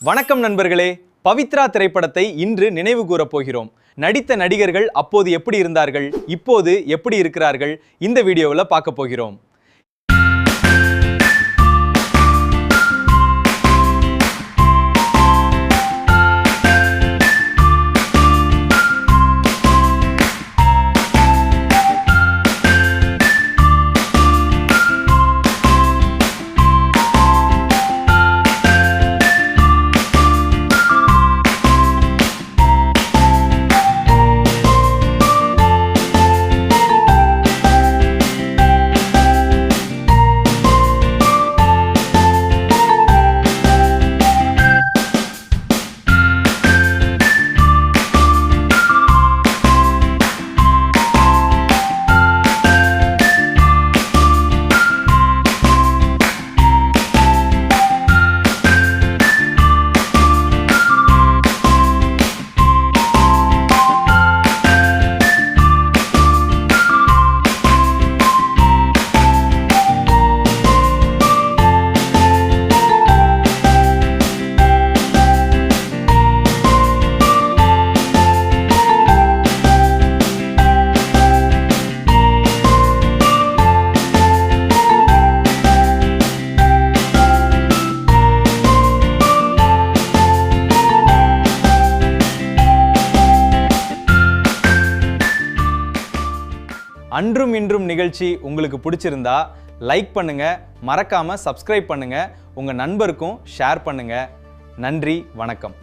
வணக்கம் நண்பர்களே, பவித்ரா திரைப்படத்தை இன்று நினைவு கூறப் போகிறோம். நடித்த நடிகர்கள் அப்போது எப்படி இருந்தார்கள், இப்போது எப்படி இருக்கிறார்கள், இந்த வீடியோவில் பார்க்க போகிறோம். அன்றும் இன்றும் நிகழ்ச்சி உங்களுக்கு பிடிச்சிருந்தா லைக் பண்ணுங்க, மறக்காம சப்ஸ்கிரைப் பண்ணுங்க, உங்க நண்பருக்கும் ஷேர் பண்ணுங்க. நன்றி, வணக்கம்.